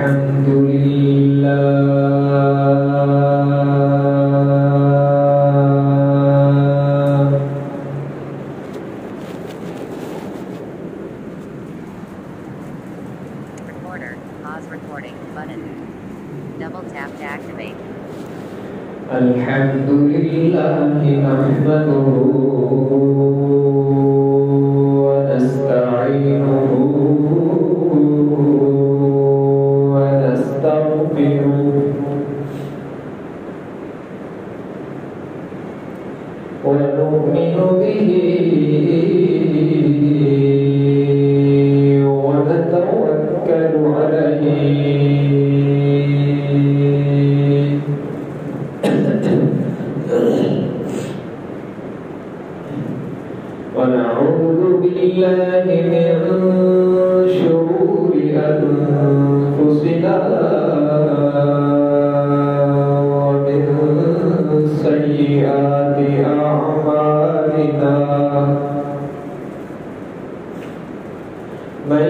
الحمد لله. Recorder, pause recording button. Double tap to activate. الحمد لله نحمده ونستعينه ونستغفره ونؤمن به ونتوكل عليه ونعوذ بالله من شرور أنفسنا ومن سيئات أعمالنا من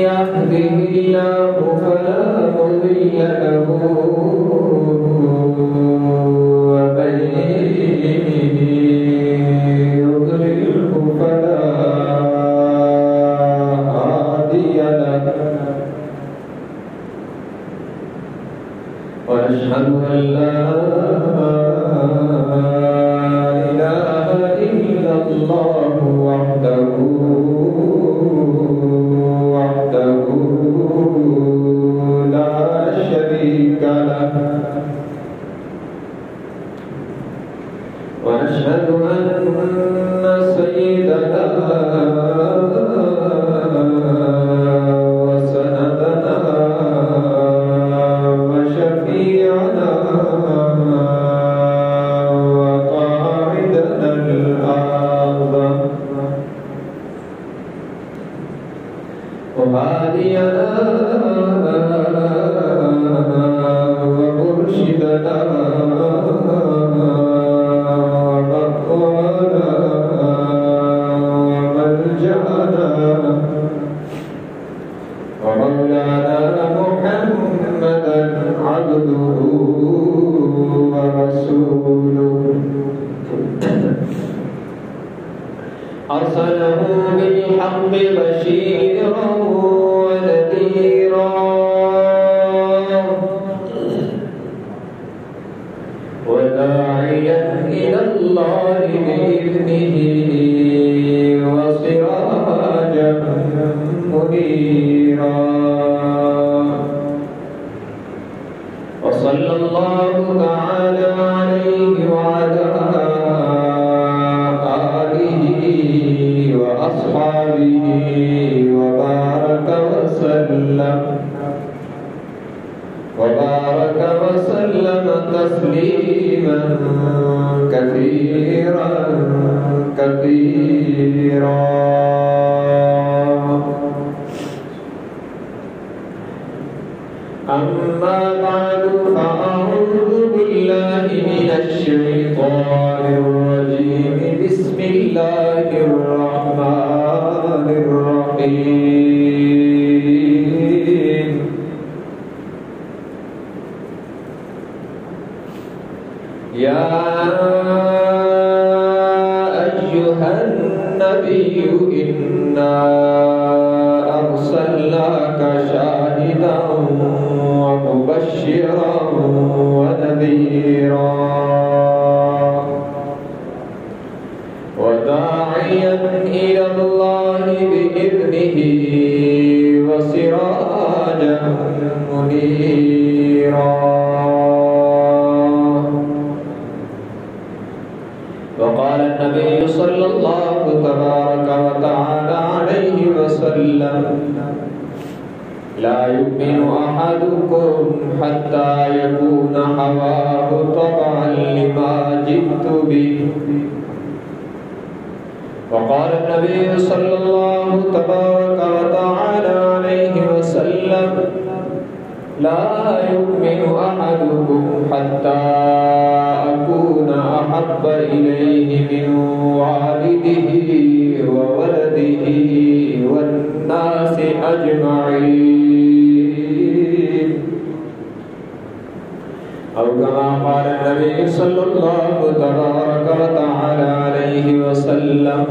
يهده الله فلا مضل له ومن يضلله فلا هادي له ونشهد أن لا إله إلا الله وحده لا شريك له ونشهد أن سيدنا وسندنا وشفيعنا وقائدنا الأعظم وهادينا ومرشدنا ومقوانا وملجأنا ومولانا محمدا عبده ورسوله أرسله بالحق بشيرا ونذيرا وداعيا إلى الله بإذنه وسراجا منيرا وصلى الله تعالى عليه وعلى آله وأصحابه وبارك وسلم تسليما كثيرا كثيرا. أما بعد فأعوذ بالله من الشيطان الرجيم بسم الله الرحمن الرحيم. يا أيها النبي إنا أرسلناك شاهدا ومبشرا ونذيرا وداعيا إلى الله بإذنه وسراجا منيرا. وقال النبي صلى الله تبارك وتعالى عليه وسلم لا يؤمن أحدكم حتى يكون هواه طبعا لما جئت به. وقال النبي صلى الله تبارك وتعالى عليه وسلم لا يؤمن أحدكم حتى أكون أحب إليه من والده وولده والناس أجمعين. وقال النبي صلى الله تبارك وتعالى عليه وسلم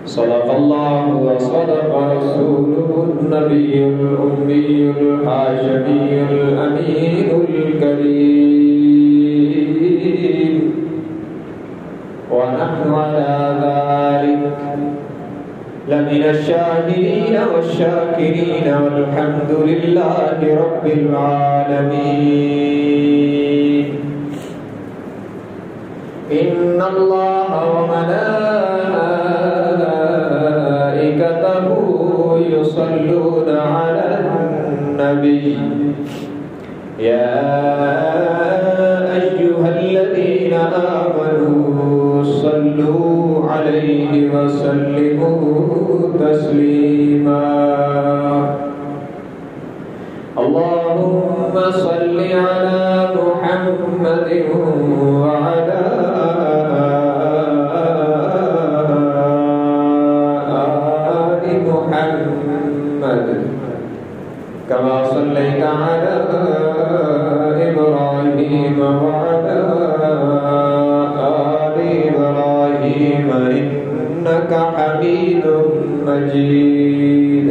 صدق الله وصدق رسوله النبي الأمي الحاشمي الأمين الكريم ونحن على ذلك لمن الشاهدين والشاكرين والحمد لله رب العالمين إن الله وملائكته يصلون على النبي يا أيها الذين آمنوا صلوا عليه وسلموا تسليما اللهم صل على محمد وعلى آل محمد كما صليت على إبراهيم وعلى آل إبراهيم إنك حميد مجيد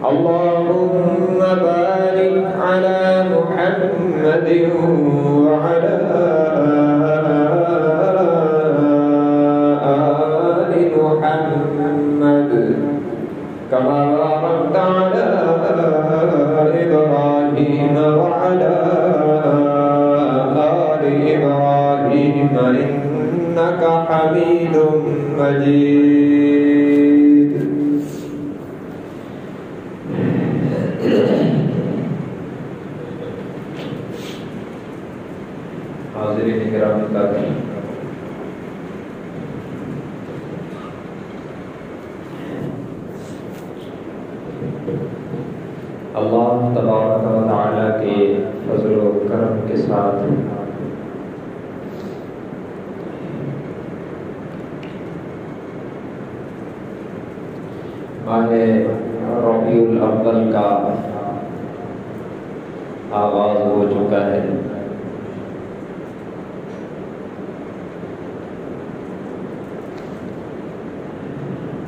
اللهم بارك على محمد وعلى آل محمد كما باركت على إبراهيم وعلى آل إبراهيم إنك حميد مجيد حاضرین کرام اللہ تبارک و تعالی کے فضل و کرم کے ساتھ ماہ ربیع الاول کا آغاز ہو چکا ہے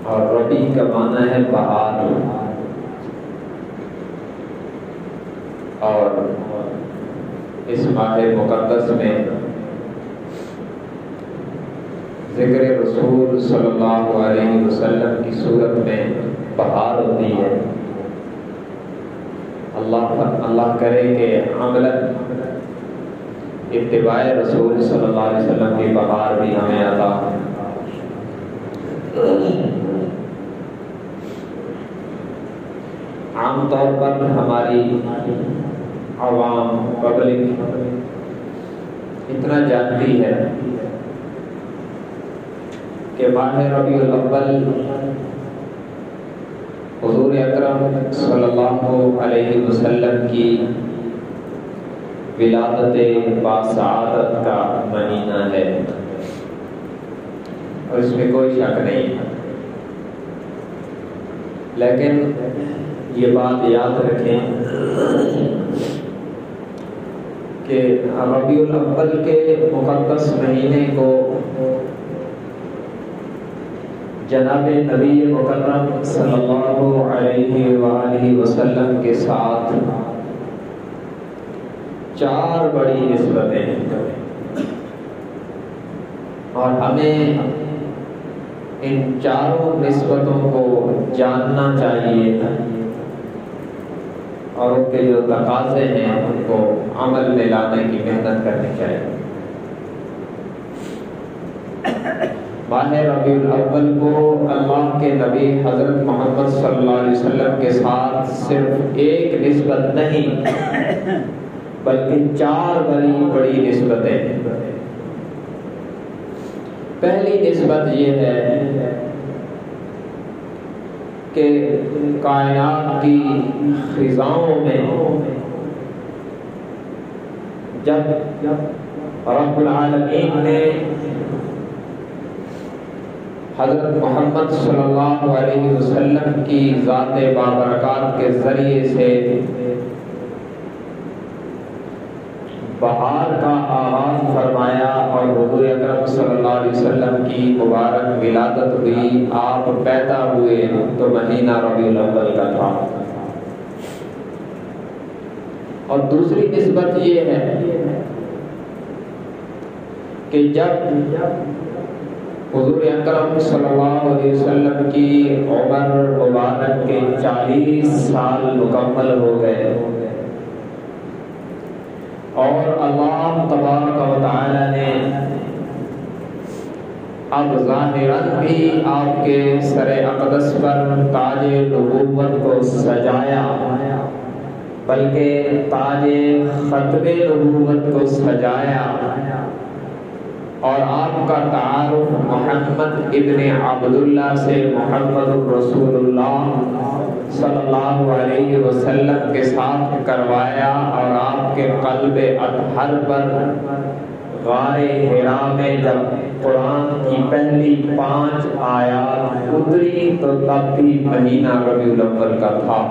اور ربیع کا معنی ہے بہار اور اس ماہ مقدس میں ذکر رسول صلی اللہ علیہ وسلم کی صورت میں بہار ہوتی ہے اللہ کرے کہ عملاً اتباع رسول صلی اللہ علیہ وسلم کی بہار بھی ہمیں عطا ہو۔ عام طور پر ہماری عوام پبلک اتنا جانتی ہے کہ ماہ ربیع الاول حضور اکرم صلی اللہ علیہ وسلم کی ولادت باسعادت کا مہینہ ہے اور اس میں کوئی شک نہیں ہے، لیکن یہ بات یاد رکھیں کہ ربیع الاول کے مقدس مہینے کو جناب نبی مکرم صلی اللہ علیہ وآلہ وسلم کے ساتھ 4 بڑی نسبتیں ہیں اور ہمیں ان 4 نسبتوں کو جاننا چاہیے اور ان کے جو تقاضے ہیں ان کو عمل میں لانے کی محنت کرنی چاہیے۔ ماہ ربیع الاول کو اللہ کے نبی حضرت محمد صلی اللہ علیہ وسلم کے ساتھ صرف ایک نسبت نہیں بلکہ 4 بڑی نسبتیں۔ پہلی نسبت یہ ہے کہ کائنات کی خزاؤں میں جب رب العالمین نے حضرت محمد صلی اللہ علیہ وسلم کی ذات بابرکات کے ذریعے سے علیہ وسلم کی مبارک ولادت ہوئی، آپ پیدا ہوئے تو مہینہ ربیع الاول کا تھا۔ اور دوسری نسبت یہ ہے کہ جب حضور اکرم صلی اللہ علیہ وسلم کی عمر مبارک کے 40 سال مکمل ہو گئے اور اللہ تبارک و تعالی نے اب ظاہراً بھی آپ کے سر اقدس پر تاج نبوت کو سجایا، بلکہ تاج ختم نبوت کو سجایا، اور آپ کا تعارف محمد ابن عبداللہ سے محمد رسول اللہ صلی اللہ علیہ وسلم کے ساتھ کروایا، اور آپ کے قلب اطہر پر غار حرا میں جب قرآن کی پہلی 5 آیات اتری تو تب بھی مہینہ ربیع الاول کا تھا۔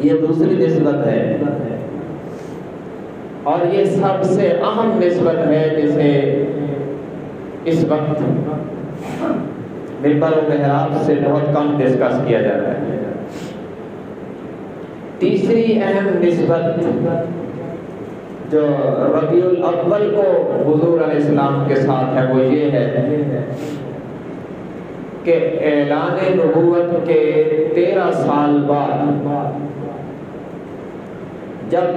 یہ دوسری نسبت ہے، اور یہ سب سے اہم نسبت ہے جسے اس وقت منبر و محراب سے بہت کم ڈسکس کیا جاتا ہے۔ تیسری اہم نسبت جو ربیع الاول کو حضور علیہ السلام کے ساتھ ہے وہ یہ ہے کہ اعلان نبوت کے 13 سال بعد جب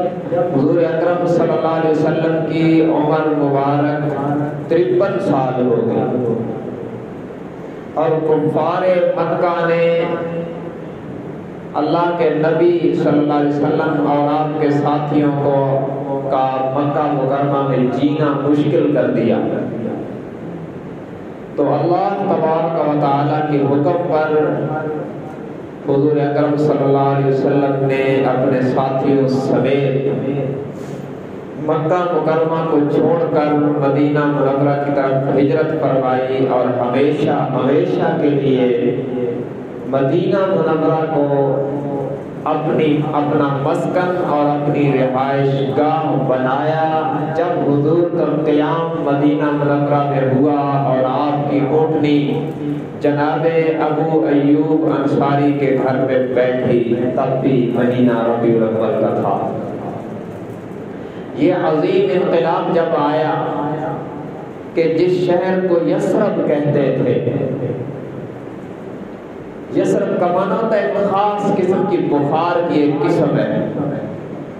حضور اکرم صلی اللہ علیہ وسلم کی عمر مبارک 53 سال ہو گئی اور کفار مکہ نے اللہ کے نبی صلی اللہ علیہ وسلم اور آپ کے ساتھیوں کو کا مکہ مکرمہ میں جینا مشکل کر دیا، تو اللہ تبارک و تعالیٰ کے حکم پر حضور اکرم صلی اللہ علیہ وسلم نے اپنے ساتھیوں سمیت مکہ مکرمہ کو چھوڑ کر مدینہ منورہ کی طرف ہجرت فرمائی، اور ہمیشہ کے لیے مدینہ منورہ کو اپنا مسکن اور اپنی رہائش گاہ بنایا۔ جب حضور کا قیام مدینہ منورہ میں ہوا اور آپ کی اوٹنی جناب ابو ایوب انصاری کے گھر میں بیٹھی، تب بھی مہینہ ربیع الاول کا تھا۔ یہ عظیم انقلاب جب آیا کہ جس شہر کو یثرب کہتے تھے، یثرب کا معنی ہوتا ہے ایک خاص قسم کی بخار کی ایک قسم ہے،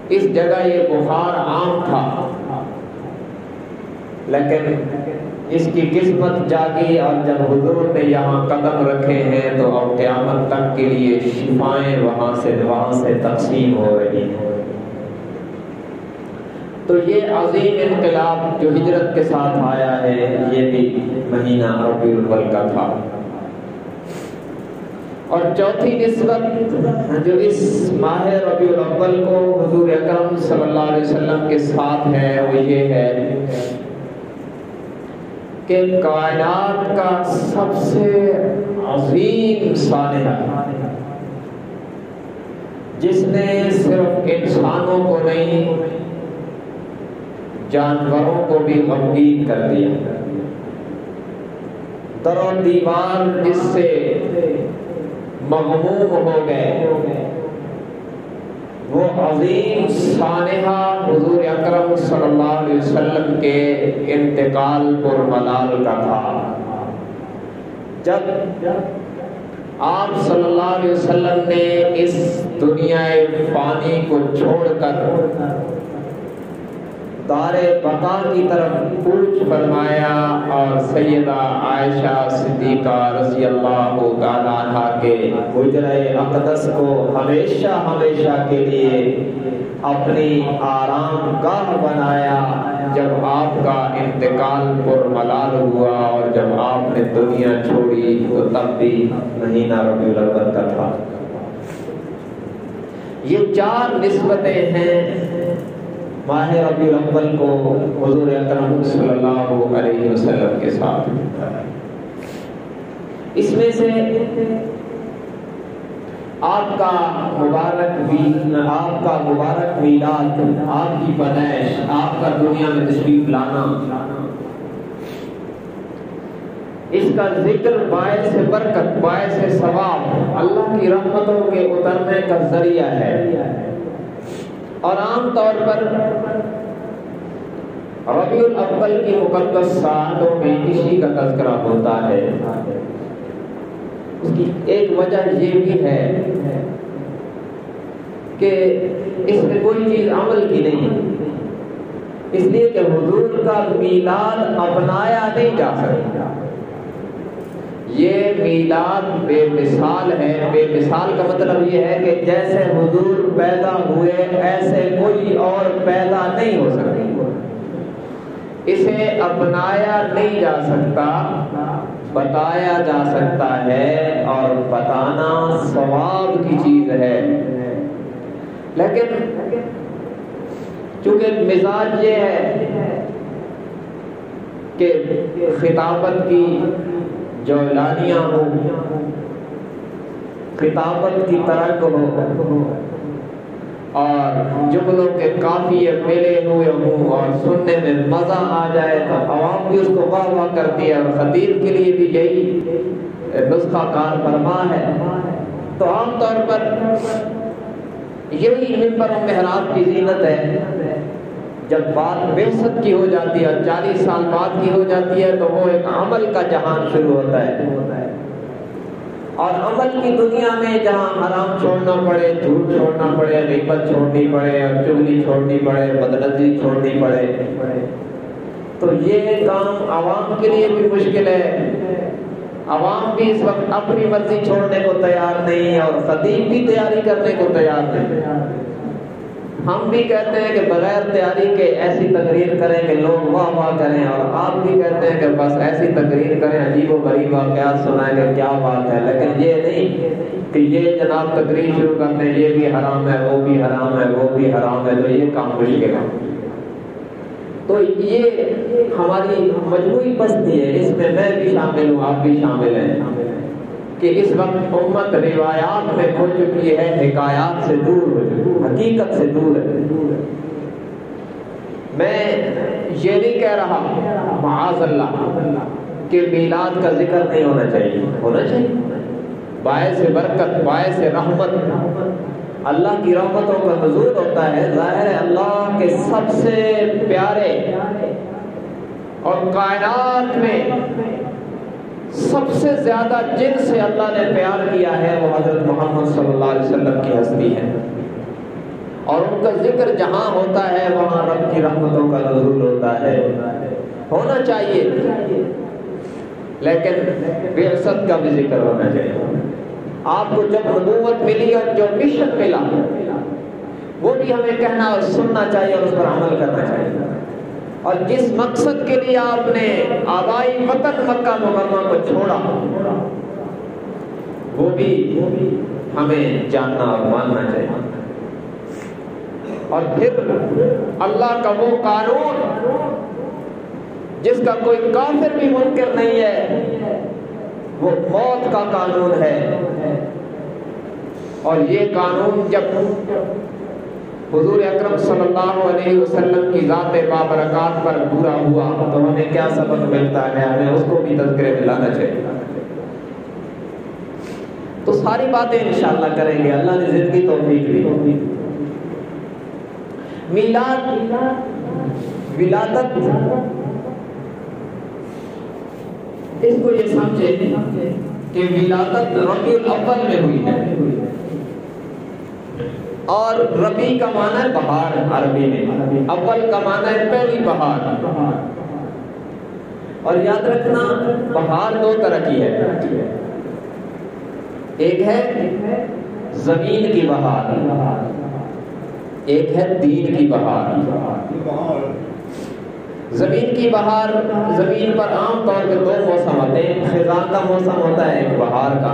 اس جگہ یہ بخار عام تھا، لیکن اس کی قسمت جاگی، اور جب حضور نے یہاں قدم رکھے ہیں تو اب قیامت تک کے لیے شفائیں وہاں سے تقسیم ہو رہی ہیں۔ تو یہ عظیم انقلاب جو ہجرت کے ساتھ آیا ہے یہ بھی مہینہ ربیع الاول کا تھا۔ اور چوتھی نسبت جو اس ماہ ربیع الاول کو حضور اکرم صلی اللہ علیہ وسلم کے ساتھ ہے وہ یہ ہے کہ کائنات کا سب سے عظیم سانحہ، جس نے صرف انسانوں کو نہیں جانوروں کو بھی غمگین کر دیا، در و دیوار جس سے مغموم ہو گئے، وہ عظیم سانحہ حضور اکرم صلی اللہ علیہ وسلم کے انتقال پر ملال کا تھا۔ جب آپ صلی اللہ علیہ وسلم نے اس دنیا فانی کو چھوڑ کر دار بقا کی طرف کوچ فرمایا اور سیدہ عائشہ صدیقہ رضی اللہ تعالی عنہا کے حجرہ اقدس کو ہمیشہ کے لیے اپنی آرام گاہ بنایا، جب آپ کا انتقال پر ملال ہوا اور جب آپ نے دنیا چھوڑی تو تب بھی مہینہ ربیع الاول کا تھا۔ یہ 4 نسبتیں ہیں ماہ ربیع الاول کو حضور اکرم صلی اللہ علیہ وسلم کے ساتھ۔ اس میں سے آپ کا مبارک میلاد، آپ کی پیدائش، آپ کا دنیا میں تشریف لانا، اس کا ذکر باعث برکت، باعث ثواب، اللہ کی رحمتوں کے اترنے کا ذریعہ ہے۔ اور عام طور پر ربیع الاول کی مقدس ساعتوں میں اسی کا تذکرہ ہوتا ہے۔ اس کی ایک وجہ یہ بھی ہے کہ اس میں کوئی چیز عمل کی نہیں، اس لیے کہ حضور کا میلاد اپنایا نہیں جا سکتا۔ یہ میلاد بے مثال ہے۔ بے مثال کا مطلب یہ ہے کہ جیسے حضور پیدا ہوئے ایسے کوئی اور پیدا نہیں ہو سکتا۔ اسے اپنایا نہیں جا سکتا، بتایا جا سکتا ہے، اور بتانا ثواب کی چیز ہے۔ لیکن چونکہ مزاج یہ ہے کہ خطابت کی جو اعلانیاں ہو، خطابت کی ترک ہو، اور جملوں کے قافیے ملے ہوئے ہوں اور سننے میں مزہ آ جائے تو عوام بھی اس کو واہ واہ کرتی ہے، اور خطیب کے لیے بھی یہی نسخہ کار فرما ہے۔ تو عام طور پر یہی منبر و محراب کی زینت ہے۔ جب بات بعثت کی ہو جاتی ہے اور 40 سال بعد کی ہو جاتی ہے تو وہ ایک عمل کا جہان شروع ہوتا ہے، اور عمل کی دنیا میں جہاں حرام چھوڑنا پڑے، جھوٹ چھوڑنا پڑے، غیبت چھوڑنی پڑے، اور چغلی چھوڑنی پڑے، بدنظری چھوڑنی پڑے، تو یہ کام عوام کے لیے بھی مشکل ہے۔ عوام بھی اس وقت اپنی مرضی چھوڑنے کو تیار نہیں، اور خطیب بھی تیاری کرنے کو تیار نہیں۔ ہم بھی کہتے ہیں کہ بغیر تیاری کے ایسی تقریر کریں کہ لوگ واہ واہ کریں، اور آپ بھی کہتے ہیں کہ بس ایسی تقریر کریں، عجیب و غریب واقعات سنائیں کہ کیا بات ہے، لیکن یہ نہیں کہ یہ جناب تقریر شروع کرتے ہیں یہ بھی حرام ہے، وہ بھی حرام ہے، وہ بھی حرام ہے، تو یہ کام مشکل ہے۔ تو یہ ہماری مجموعی پستی ہے، اس میں میں بھی شامل ہوں، آپ بھی شامل ہیں، کہ اس وقت امت روایات میں کھو چکی ہے، حکایات سے دور ہو چکی ہے، حقیقت سے دور ہے۔ میں یہ نہیں کہہ رہا معاذ اللہ کہ میلاد کا ذکر نہیں ہونا چاہیے، ہونا چاہیے، باعث برکت، باعث رحمت، اللہ کی رحمتوں کا نزول ہوتا ہے۔ ظاہر ہے اللہ کے سب سے پیارے اور کائنات میں سب سے زیادہ جن سے اللہ نے پیار کیا ہے وہ حضرت محمد صلی اللہ علیہ وسلم کی ہستی ہے، اور ان کا ذکر جہاں ہوتا ہے وہاں رب کی رحمتوں کا نزول ہوتا ہے، ہونا چاہیے، لیکن بعثت کا بھی ذکر ہونا چاہیے۔ آپ کو جب نبوت ملی اور جو مشن ملا وہ بھی ہمیں کہنا اور سننا چاہیے اور اس پر عمل کرنا چاہیے، اور جس مقصد کے لیے آپ نے آبائی وطن مکہ مکرمہ کو چھوڑا وہ بھی ہمیں جاننا اور ماننا چاہیے۔ اور پھر اللہ کا وہ قانون جس کا کوئی کافر بھی منکر نہیں ہے، وہ موت کا قانون ہے، اور یہ قانون جب حضور اکرم صلی اللہ علیہ وسلم کی ذات بابرکات پر پورا ہوا تو ہمیں کیا سبق ملتا ہے، ہمیں اس کو بھی تذکرے میں لانا چاہیے۔ تو ساری باتیں انشاءاللہ کریں گے، اللہ نے زندگی توفیق دی۔ میلاد، ولادت، اس کو یہ سمجھے کہ ولادت ربیع الاول میں ہوئی ہے، اور ربیع کا معنی ہے بہار عربی میں، اول کا معنی ہے پہلی بہار، اور یاد رکھنا بہار دو طرح کی ہے، ایک ہے زمین کی بہار، ایک ہے دین کی بہار۔ زمین کی بہار، زمین پر عام طور پہ دو موسم ہوتے ہیں، خزاں کا موسم ہوتا ہے، ایک بہار کا۔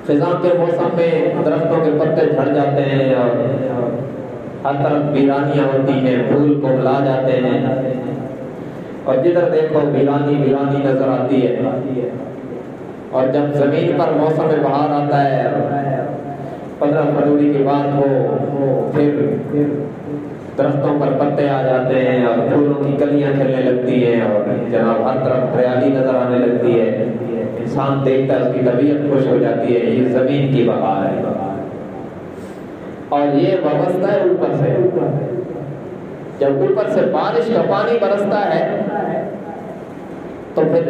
خزاں کے موسم میں درختوں کے پتے جھڑ جاتے ہیں اور ہر طرف ویرانیاں ہوتی ہیں، پھول کو ملا جاتے ہیں، اور جدھر دیکھو ویرانی ویرانی نظر آتی ہے۔ اور جب زمین پر موسم بہار آتا ہے، 15 فروری کی بات ہو، پھر درختوں پر پتے آ جاتے ہیں اور پھولوں کی کلیاں کھلنے لگتی ہیں اور جناب ہر طرف ہریالی نظر آنے لگتی ہے، انسان دیکھتا ہے اس کی طبیعت خوش ہو جاتی ہے. یہ زمین کی بہار ہے اور یہ وابستہ ہے اوپر سے. جب اوپر سے بارش کا پانی برستا ہے تو پھر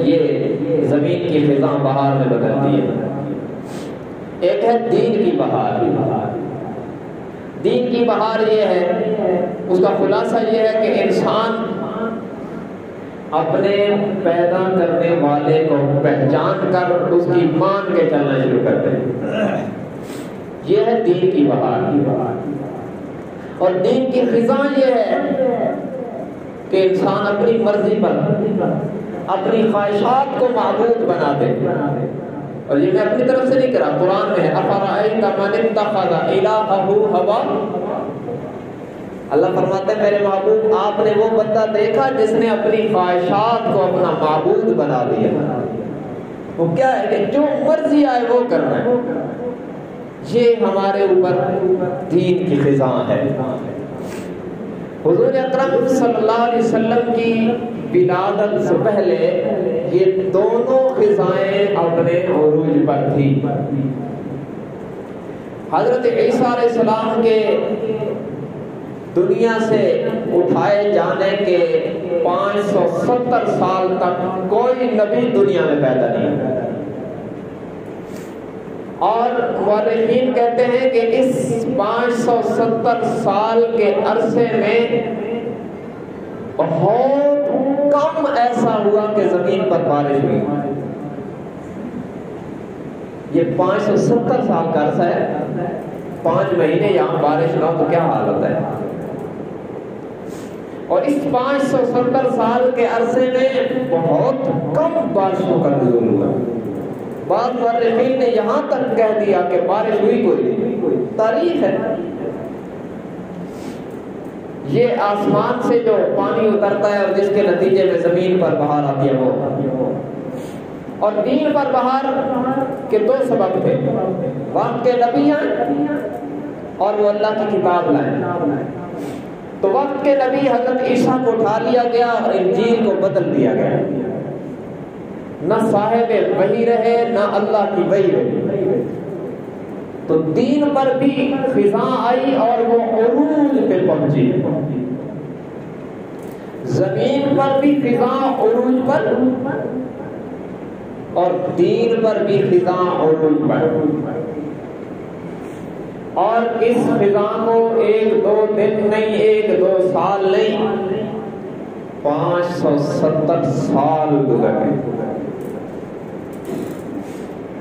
یہ زمین کی فضا بہار میں بدلتی ہے. ایک ہے دین کی بہار. دین کی بہار یہ ہے، اس کا خلاصہ یہ ہے کہ انسان اپنے پیدا کرنے والے کو پہچان کر اس کی مان کے چلنا شروع کر دے. یہ ہے دین کی بہار. اور دین کی خزاں یہ ہے کہ انسان اپنی مرضی پر اپنی خواہشات کو معبود بنا دے. اور یہ میں اپنی طرف سے نہیں کرا، قرآن میں ہے افرأیت من اتخذ الہہ ہوا. اللہ فرماتا ہے میرے محبوب آپ نے وہ بندہ دیکھا جس نے اپنی خواہشات کو اپنا معبود بنا دیا. وہ کیا ہے کہ جو مرضی آئے وہ کرنا ہے. یہ ہمارے اوپر دین کی خزاں ہے. حضور اکرم صلی اللہ علیہ وسلم کی ولادت سے پہلے یہ دونوں خزائیں اپنے عروج پر تھی. حضرت عیسیٰ علیہ السلام کے دنیا سے اٹھائے جانے کے 570 سال تک کوئی نبی دنیا میں پیدا نہیں ہوا. اور مورخین کہتے ہیں کہ اس 570 سال کے عرصے میں بہت کم ایسا ہوا کہ زمین پر بارش ہوئی. یہ 570 سال کا عرصہ ہے، 5 مہینے یہاں بارش نہ ہو تو کیا حال ہوتا ہے. اور اس 570 سال کے عرصے میں بہت کم بارشوں کا نزول ہوا. بعض مورخین نے یہاں تک کہہ دیا کہ بارش ہوئی کوئی نہیں. تاریخ ہے. یہ آسمان سے جو پانی اترتا ہے اور جس کے نتیجے میں زمین پر بہار آتی ہے وہ. اور دین پر بہار کے 2 سبب تھے، وقت کے نبی آئے اور وہ اللہ کی کتاب لائے. تو وقت کے نبی حضرت عیسیٰ کو اٹھا لیا گیا اور انجیل کو بدل دیا گیا. نہ صاحب وحی رہے نہ اللہ کی وحی رہی. تو دین پر بھی خزاں آئی اور وہ عروج پہ پہنچی. زمین پر بھی خزاں عروج پر اور دین پر بھی خزاں عروج پر. اور اس خزاں کو 1-2 دن نہیں 1-2 سال نہیں 570 سال گزر گئے.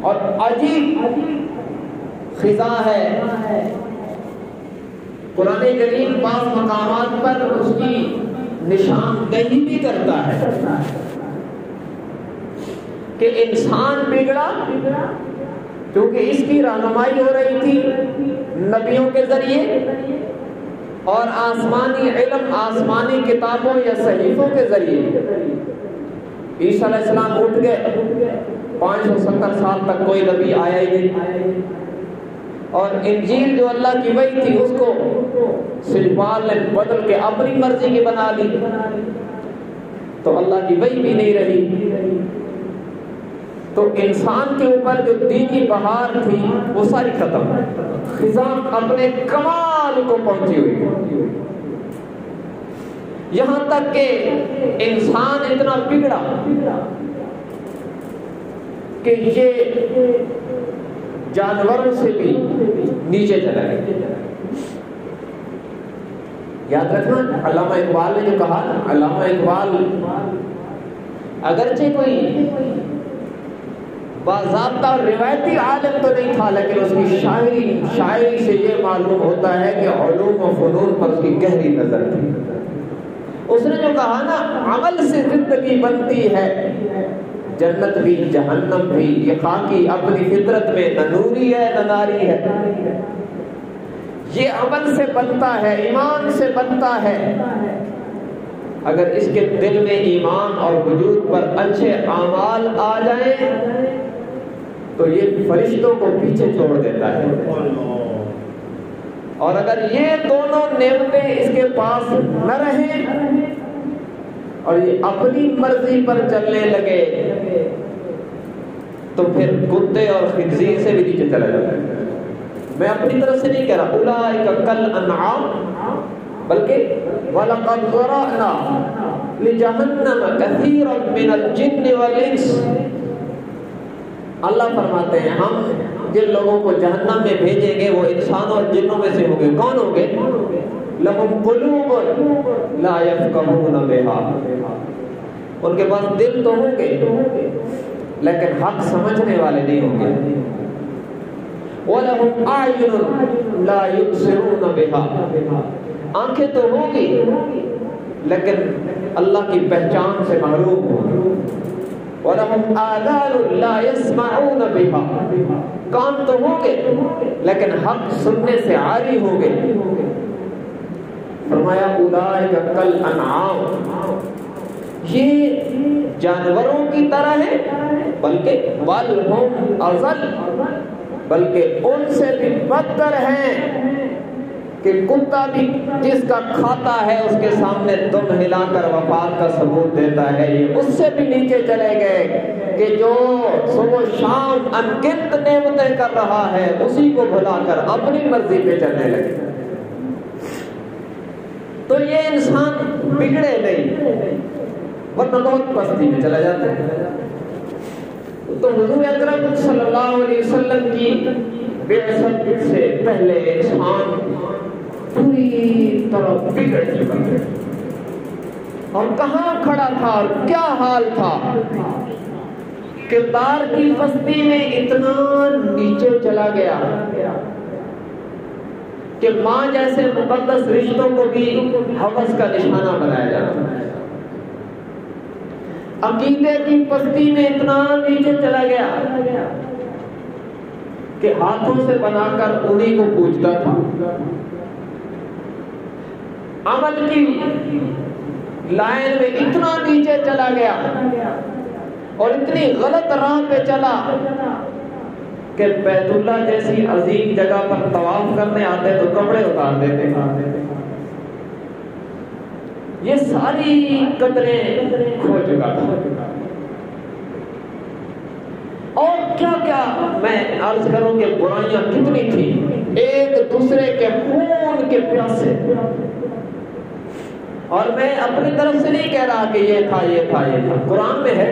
اور عجیب خزاں ہے. قرآن کریم بعض مقامات پر اس کی نشاندہی بھی کرتا ہے کہ انسان بگڑا کیونکہ اس کی رہنمائی ہو رہی تھی نبیوں کے ذریعے اور آسمانی علم آسمانی کتابوں یا صحیفوں کے ذریعے. عیسیٰ علیہ السلام اٹھ گئے، 570 سال تک کوئی نبی آیا ہی نہیں. اور انجیل جو اللہ کی وحی تھی اس کو سجپال نے بدل کے اپنی مرضی کی بنا لی تو اللہ کی وحی بھی نہیں رہی. تو انسان کے اوپر جو دینی بہار تھی وہ ساری ختم. خزاں اپنے کمال کو پہنچی ہوئی یہاں تک کہ انسان اتنا بگڑا کہ یہ جانوروں سے بھی نیچے چلا گیا. یاد رکھنا علامہ اقبال نے جو کہا، علامہ اقبال اگرچہ کوئی باضابطہ اور روایتی عالم تو نہیں تھا لیکن اس کی شاعری سے یہ معلوم ہوتا ہے کہ علوم و فنون پر اس کی گہری نظر تھی. اس نے جو کہا نا عمل سے زندگی بنتی ہے جنت بھی جہنم بھی، یہ خاکی اپنی فطرت میں نہ نوری ہے نہ ناری ہے. یہ عمل سے بنتا ہے، ایمان سے بنتا ہے. اگر اس کے دل میں ایمان اور وجود پر اچھے اعمال آ جائیں تو یہ فرشتوں کو پیچھے چھوڑ دیتا ہے. اور اگر یہ دونوں نعمتیں اس کے پاس نہ رہیں اور یہ اپنی مرضی پر چلنے لگے تو پھر کتے اور خنزیر سے بھی نیچے چلا جاتا ہے. میں اپنی طرف سے نہیں کہہ رہا اولئک کالانعام بلکہ وَلَقَدْ ذَرَأْنَا لِجَهَنَّمَ كَثِيرًا مِنَ الْجِنِّ وَالْإِنسِ. اللہ فرماتے ہیں ہم جن لوگوں کو جہنم میں بھیجیں گے وہ انسانوں اور جنوں میں سے ہوں گے. کون ہوں گے؟ لَهُمْ قُلُوبٌ لَا يَفْقَهُونَ بِهَا. ان کے پاس دل تو ہوں گے لیکن حق سمجھنے والے نہیں ہوں گے. وَلَهُمْ أَعْيُنٌ لَا يُبْصِرُونَ بِهَا. آنکھیں تو ہوں گی لیکن اللہ کی پہچان سے محروم ہوں گے. وَلَهُمْ آذَانٌ لَا يَسْمَعُونَ بِهَا. کان تو ہوں گے لیکن حق سننے سے عاری ہوں گے. فرمایا اولئک کالانعام. یہ جانوروں کی طرح ہے بلکہ بل ہم اضل، بلکہ ان سے بھی بدتر ہیں کہ کتا بھی جس کا کھاتا ہے اس کے سامنے دم ہلا کر وفات کا ثبوت دیتا ہے، یہ اس سے بھی نیچے چلے گئے کہ جو صبح شام انگنت نعمتیں کر رہا ہے اسی کو بھلا کر اپنی مرضی پہ چلنے لگے. تو یہ انسان بگڑے نہیں ورنہ بہت پستی میں چلا جاتا ہے. تو حضور اکرم صلی اللہ علیہ وسلم کی بعثت سے پہلے انسان پوری طرح بگڑ چکا ہے. اور کہاں کھڑا تھا اور کیا حال تھا؟ کردار کی پستی میں اتنا نیچے چلا گیا کہ ماں جیسے مقدس رشتوں کو بھی ہوس کا نشانہ بنایا جاتا ہے. عقیدے کی پستی میں اتنا نیچے چلا گیا کہ ہاتھوں سے بنا کر انہیں کو پوجتا تھا. عمل کی لائن میں اتنا نیچے چلا گیا اور اتنی غلط راہ پہ چلا کہ بیت اللہ جیسی عظیم جگہ پر طواف کرنے آتے تو کپڑے اتار دیتے. یہ ساری قدریں کھو چکا تھا. اور کیا کیا میں عرض کروں کہ برائیاں کتنی تھی، ایک دوسرے کے خون کے پیاسے. اور میں اپنی طرف سے نہیں کہہ رہا کہ یہ تھا یہ تھا یہ تھا. قرآن میں ہے،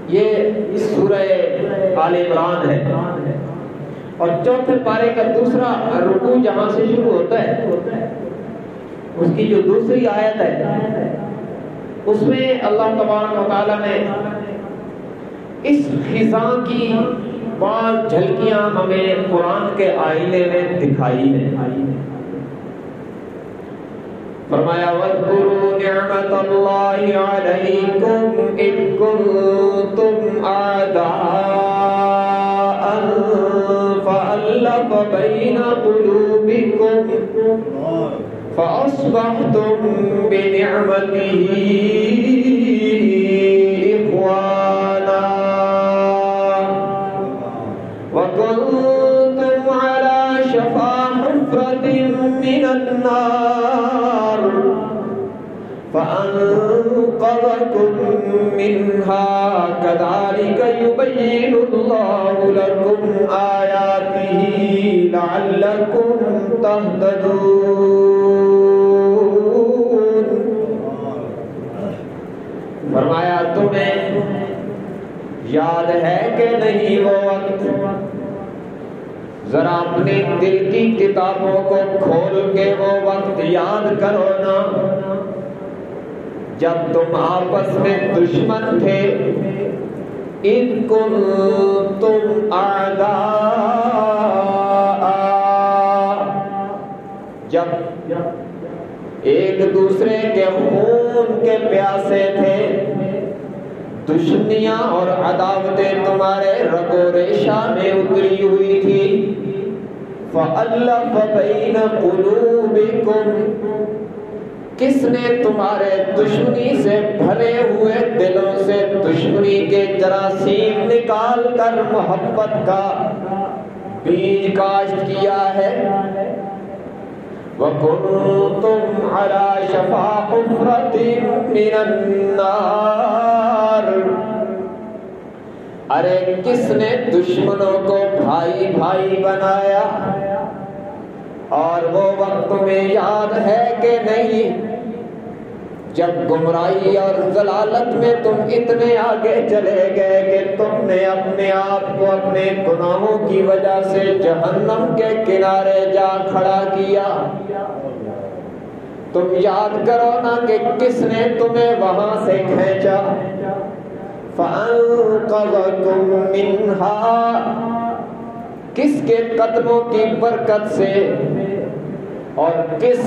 یہ سورہ آل عمران ہے اور چوتھے پارے کا دوسرا رکوع جہاں سے شروع ہوتا ہے اس کی جو دوسری آیت ہے اس میں اللہ تبارک و تعالیٰ نے اس خزاں کی بعض جھلکیاں ہمیں قرآن کے آئینے میں دکھائی ہیں. فرمایا وَاذْكُرُوا نِعْمَةَ اللَّهِ عَلَيْكُمْ إِذْ كُنْتُمْ أَعْدَاءً فَأَلَّفَ بَيْنَ قُلُوبِكُمْ فَأَصْبَحْتُمْ بِنِعْمَتِهِ إِخْوَانًا وَكُنْتُمْ عَلَى شَفَا حُفْرَةٍ مِّنَ النَّارِ فَأَنقَذَكُم مِّنْهَا كَذَلِكَ يُبَيِّنُ اللَّهُ لَكُمْ آيَاتِهِ لَعَلَّكُمْ تَهْتَدُونَ. فرمایا تمہیں یاد ہے کہ نہیں وہ وقت، ذرا اپنے دل کی کتابوں کو کھول کے وہ وقت یاد کرو نا جب تم آپس میں دشمن تھے. اِذْ كُنْتُمْ أَعْدَاءً، جب ایک دوسرے کے خون کے پیاسے تھے، دشمنیاں اور عداوتیں تمہارے رگ و ریشہ میں اتری ہوئی تھی. فَأَلَّفَ بَيْنَ قُلُوبِكُمْ، کس نے تمہارے دشمنی سے بھرے ہوئے دلوں سے دشمنی کے جراثیم نکال کر محبت کا بیج کاشت کیا ہے. وَكُنْتُمْ عَلَى شَفَا حُفْرَةٍ مِّنَ النَّارِ. ارے کس نے دشمنوں کو بھائی بھائی بنایا؟ اور وہ وقت تمہیں یاد ہے کہ نہیں جب گمراہی اور ضلالت میں تم اتنے آگے چلے گئے کہ تم نے اپنے آپ کو اپنے گناہوں کی وجہ سے جہنم کے کنارے جا کھڑا کیا. تم یاد کرو نا کہ کس نے تمہیں وہاں سے کھینچا. فَأَنْقَذَكُمْ مِنْهَا. کس کے قدموں کی برکت سے اور کس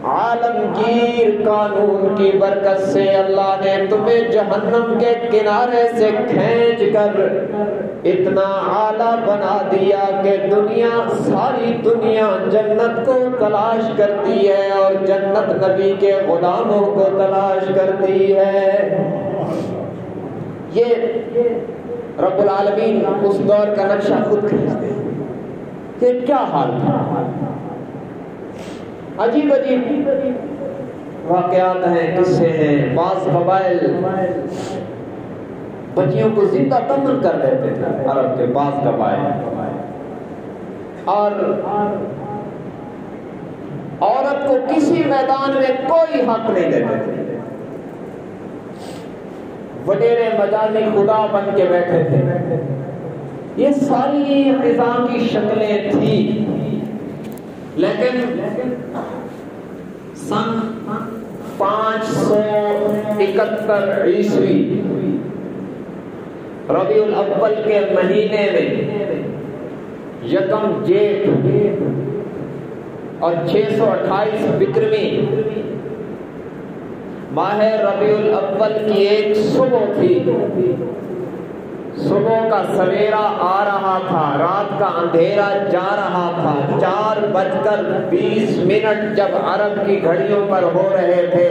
عالمگیر قانون کی برکت سے اللہ نے تمہیں جہنم کے کنارے سے کھینچ کر اتنا اعلیٰ بنا دیا کہ دنیا ساری دنیا جنت کو تلاش کرتی ہے اور جنت نبی کے غلاموں کو تلاش کرتی ہے. یہ رب العالمین اس دور کا نقشہ خود کھینچتے ہیں. یہ کیا حال تھا؟ عجیب عجیب واقعات ہیں، قصے ہیں. بعض قبائل بچیوں کو زندہ دفن کر دیتے تھے، عرب کے بعض قبائل، اور عورت کو کسی میدان میں کوئی حق نہیں دیتے تھے. وڈیرے مجازی خدا بن کے بیٹھے تھے. یہ ساری نظام کی شکلیں تھیں. لیکن سن 571 عیسوی ربیع الاول کے مہینے میں یکم جیٹھ اور 628 بکرمی ماہ ربیع الاول کی ایک صبح تھی. صبح کا سویرا آ رہا تھا، رات کا اندھیرا جا رہا تھا. 4:20 جب عرب کی گھڑیوں پر ہو رہے تھے،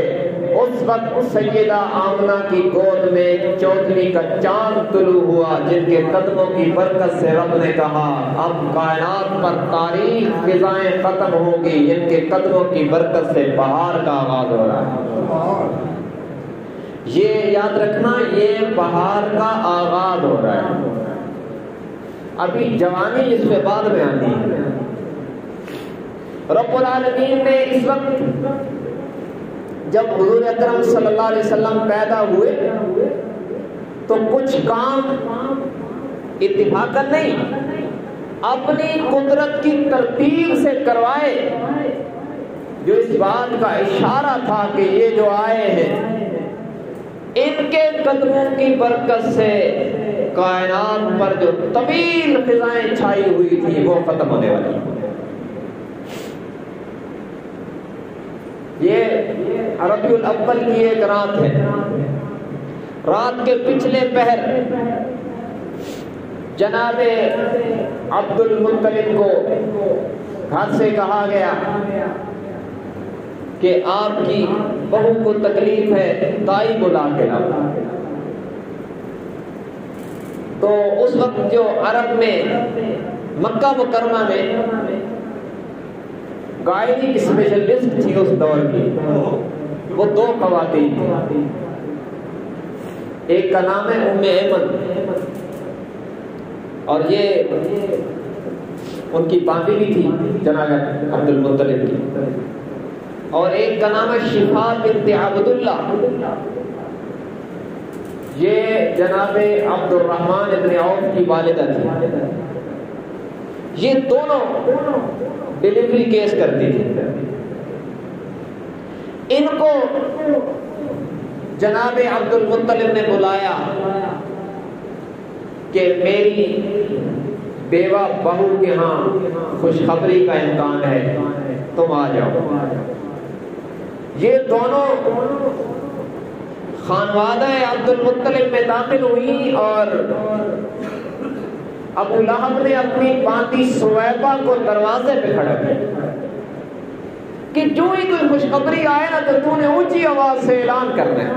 اس وقت سیدہ آمنہ کی گود میں ایک چودھری کا چاند طلوع ہوا، جن کے قدموں کی برکت سے رب نے کہا اب کائنات پر تاریخ فضائیں ختم ہوگی، ان کے قدموں کی برکت سے بہار کا آغاز ہو رہا ہے. یہ یاد رکھنا، یہ بہار کا آغاز ہو رہا ہے. ابھی جوانی اس میں بعد میں آتی ہے. رب العالمین نے اس وقت جب حضور اکرم صلی اللہ علیہ وسلم پیدا ہوئے تو کچھ کام اتفاقاً نہیں، اپنی قدرت کی ترتیب سے کروائے، جو اس بات کا اشارہ تھا کہ یہ جو آئے ہیں ان کے قدموں کی برکت سے کائنات پر جو طویل فضائیں چھائی ہوئی تھی وہ ختم ہونے والی. یہ ربیع الاول کی ایک رات ہے. رات کے پچھلے پہر جناب عبد المطلب کو گھر سے کہا گیا کہ آپ کی بہو کو تکلیف ہے، دائی بلا کے لاؤ. تو اس وقت جو عرب میں مکہ مکرمہ میں گائنی اسپیشلسٹ تھی اس دور کی، وہ 2 خواتین تھیں. ایک کا نام ہے ام ایمن، اور یہ ان کی باندھی بھی تھی جناب عبد المطلب کی، اور ایک کا نام ہے شفا بنت عبداللہ، یہ جناب عبد الرحمن ابن عوف کی والدہ تھی. یہ دونوں ڈیلیوری کیس کرتی تھی. ان کو جناب عبد المطلب نے بلایا کہ میری بیوہ بہو کے ہاں خوشخبری کا امکان ہے، تم آ جاؤ. یہ دونوں خانوادہ عبد المطلب میں داخل ہوئی اور ابو لہب نے اپنی باندھی سویبہ کو دروازے پہ کھڑا کیا کہ جو ہی کوئی خوشخبری آئے نا تو تو نے اونچی آواز سے اعلان کرنا ہے.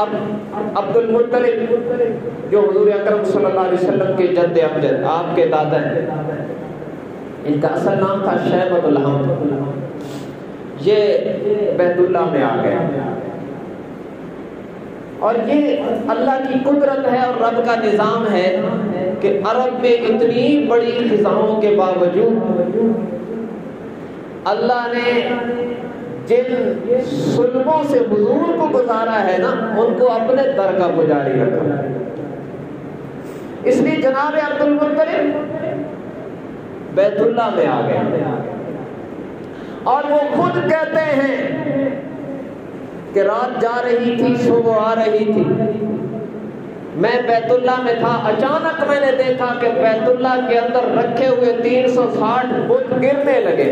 اب عبد المطلب جو حضور اکرم صلی اللہ علیہ وسلم کے جد امجد، آپ کے دادا ہیں، ان کا اصل نام تھا شیبۃ الحمد، یہ بیت اللہ میں آ گئے، اور یہ اللہ کی قدرت ہے اور رب کا نظام ہے کہ عرب میں اتنی بڑی فضاؤں کے باوجود اللہ نے جن سلبوں سے حضور کو گزارا ہے نا، ان کو اپنے در کا پجاری رکھا۔ اس لیے جناب عبد المطلب بیت اللہ میں آ گئے، اور وہ خود کہتے ہیں کہ رات جا رہی تھی، صبح آ رہی تھی، میں بیت اللہ میں تھا، اچانک میں نے دیکھا کہ بیت اللہ کے اندر رکھے ہوئے 360 بت گرنے لگے،